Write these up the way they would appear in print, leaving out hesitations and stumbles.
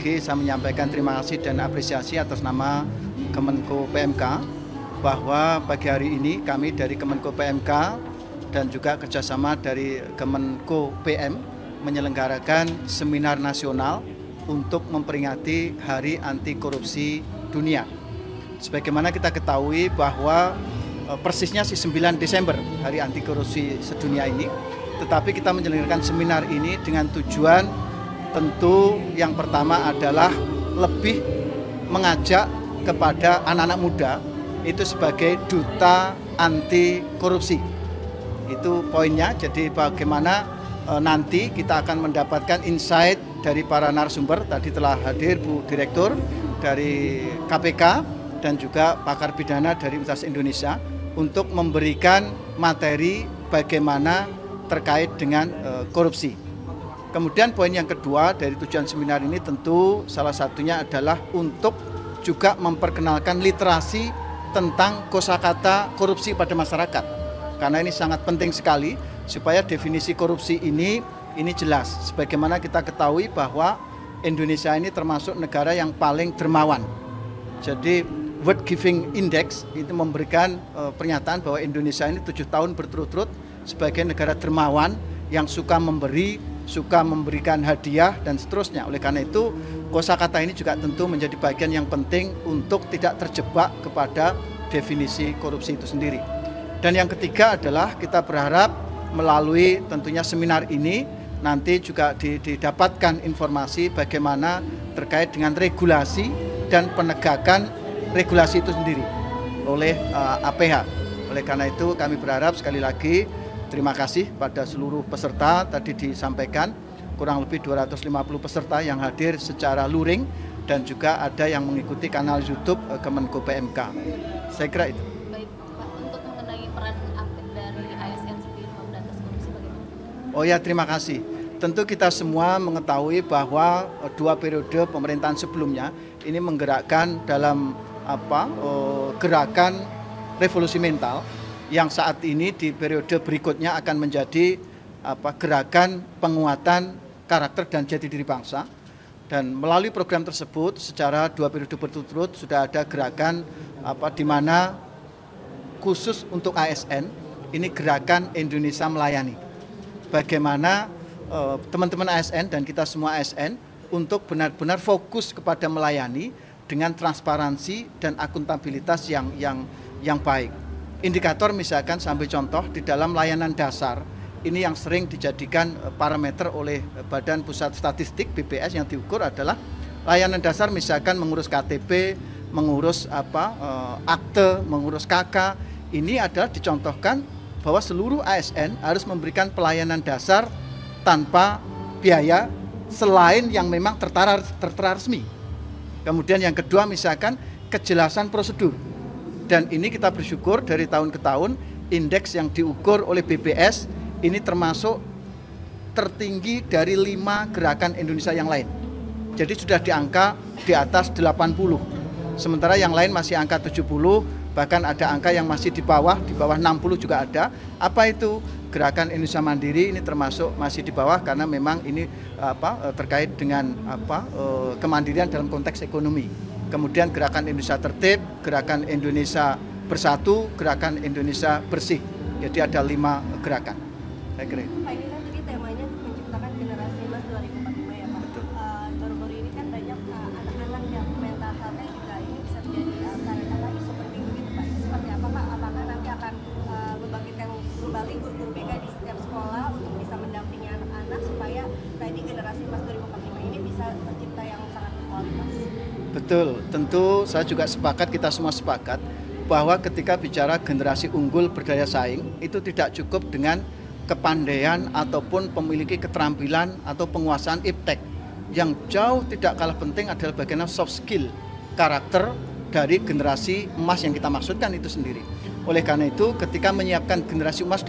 lagi saya menyampaikan terima kasih dan apresiasi atas nama Kemenko PMK bahwa pagi hari ini kami dari Kemenko PMK dan juga kerjasama dari Kemenko PM menyelenggarakan seminar nasional untuk memperingati Hari Anti Korupsi Dunia. Sebagaimana kita ketahui bahwa persisnya 9 Desember Hari Anti Korupsi Sedunia ini, tetapi kita menyelenggarakan seminar ini dengan tujuan tentu yang pertama adalah lebih mengajak kepada anak-anak muda itu sebagai duta anti korupsi. Itu poinnya. Jadi bagaimana nanti kita akan mendapatkan insight dari para narasumber. Tadi telah hadir Bu Direktur dari KPK dan juga pakar pidana dari Universitas Indonesia untuk memberikan materi bagaimana terkait dengan korupsi. Kemudian poin yang kedua dari tujuan seminar ini tentu salah satunya adalah untuk juga memperkenalkan literasi tentang kosakata korupsi pada masyarakat. Karena ini sangat penting sekali supaya definisi korupsi ini jelas. Sebagaimana kita ketahui bahwa Indonesia ini termasuk negara yang paling dermawan. Jadi World Giving Index itu memberikan pernyataan bahwa Indonesia ini 7 tahun berturut-turut sebagai negara dermawan yang suka memberi, suka memberikan hadiah dan seterusnya. Oleh karena itu kosakata ini juga tentu menjadi bagian yang penting untuk tidak terjebak kepada definisi korupsi itu sendiri. Dan yang ketiga adalah kita berharap melalui tentunya seminar ini nanti juga didapatkan informasi bagaimana terkait dengan regulasi dan penegakan regulasi itu sendiri oleh APH. Oleh karena itu kami berharap sekali lagi terima kasih pada seluruh peserta. Tadi disampaikan kurang lebih 250 peserta yang hadir secara luring dan juga ada yang mengikuti kanal YouTube Kemenko PMK. Saya kira itu. Baik, Pak, untuk mengenai peran aktif dari ASN sendiri memberantas korupsi bagaimana? Oh ya, terima kasih. Tentu kita semua mengetahui bahwa 2 periode pemerintahan sebelumnya ini menggerakkan dalam gerakan revolusi mental yang saat ini di periode berikutnya akan menjadi gerakan penguatan karakter dan jati diri bangsa. Dan melalui program tersebut secara 2 periode berturut-turut sudah ada gerakan di mana khusus untuk ASN ini gerakan Indonesia Melayani. Bagaimana teman-teman ASN dan kita semua ASN untuk benar-benar fokus kepada melayani dengan transparansi dan akuntabilitas yang baik. Indikator misalkan sampai contoh di dalam layanan dasar ini yang sering dijadikan parameter oleh Badan Pusat Statistik BPS yang diukur adalah layanan dasar misalkan mengurus KTP, mengurus akte, mengurus KK. Ini adalah dicontohkan bahwa seluruh ASN harus memberikan pelayanan dasar tanpa biaya selain yang memang tertera resmi. Kemudian yang kedua misalkan kejelasan prosedur. Dan ini kita bersyukur dari tahun ke tahun indeks yang diukur oleh BPS ini termasuk tertinggi dari 5 gerakan Indonesia yang lain. Jadi sudah di angka di atas 80. Sementara yang lain masih angka 70, bahkan ada angka yang masih di bawah 60 juga ada. Apa itu? Gerakan Indonesia Mandiri ini termasuk masih di bawah karena memang ini terkait dengan kemandirian dalam konteks ekonomi. Kemudian gerakan Indonesia Tertib, gerakan Indonesia Bersatu, gerakan Indonesia Bersih. Jadi ada 5 gerakan. Saya kira. Pak, ini kan tadi temanya menciptakan generasi emas 2045 ya Pak. Betul. Baru-baru ini kan banyak anak-anak yang mental health-nya juga ini bisa menjadi isu penting begitu Pak. Seperti apa Pak? Apakah nanti akan membangkitkan kembali guru-guru BK di setiap sekolah untuk bisa mendampingi anak-anak supaya tadi generasi emas 2045 ini bisa tercipta yang sangat berkualitas? Betul, tentu saya juga sepakat, kita semua sepakat bahwa ketika bicara generasi unggul berdaya saing itu tidak cukup dengan kepandaian ataupun memiliki keterampilan atau penguasaan iptek. Yang jauh tidak kalah penting adalah bagaimana soft skill, karakter dari generasi emas yang kita maksudkan itu sendiri. Oleh karena itu ketika menyiapkan generasi emas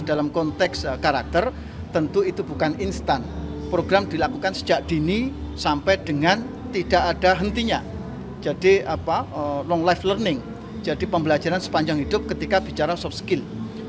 dalam konteks karakter tentu itu bukan instan. Program dilakukan sejak dini sampai dengan tidak ada hentinya. Jadi long life learning. Jadi pembelajaran sepanjang hidup ketika bicara soft skill.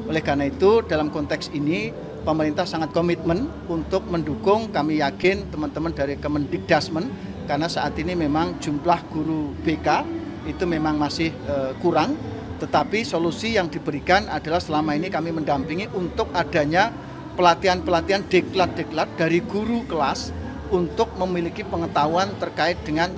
Oleh karena itu dalam konteks ini pemerintah sangat komitmen untuk mendukung, kami yakin teman-teman dari Kemendikdasmen, karena saat ini memang jumlah guru BK itu memang masih kurang, tetapi solusi yang diberikan adalah selama ini kami mendampingi untuk adanya pelatihan-pelatihan diklat-diklat dari guru kelas untuk memiliki pengetahuan terkait dengan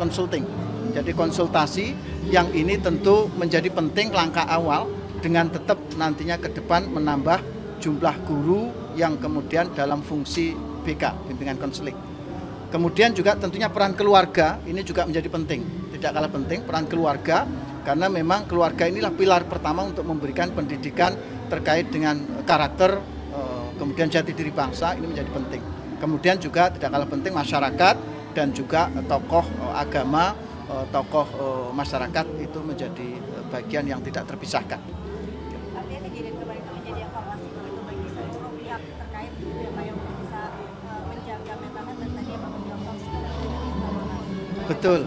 konsulting. Jadi konsultasi yang ini tentu menjadi penting langkah awal dengan tetap nantinya ke depan menambah jumlah guru yang kemudian dalam fungsi BK, bimbingan konseling. Kemudian juga tentunya peran keluarga ini juga menjadi penting, tidak kalah penting peran keluarga, karena memang keluarga inilah pilar pertama untuk memberikan pendidikan terkait dengan karakter, kemudian jati diri bangsa, ini menjadi penting. Kemudian juga tidak kalah penting masyarakat dan juga tokoh agama, tokoh masyarakat itu menjadi bagian yang tidak terpisahkan. Artinya kejadian kemarin itu menjadi evaluasi begitu bagi seluruh pihak terkait supaya bisa menjaga mental health dan tadi Bapak bilang Betul,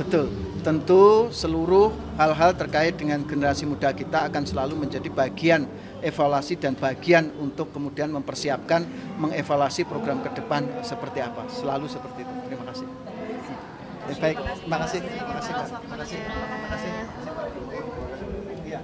betul. Tentu seluruh hal-hal terkait dengan generasi muda kita akan selalu menjadi bagian evaluasi dan bagian untuk kemudian mempersiapkan, mengevaluasi program ke depan seperti apa. Selalu seperti itu. Terima kasih. Baik, terima kasih. Terima kasih. Terima kasih. Terima kasih. Iya.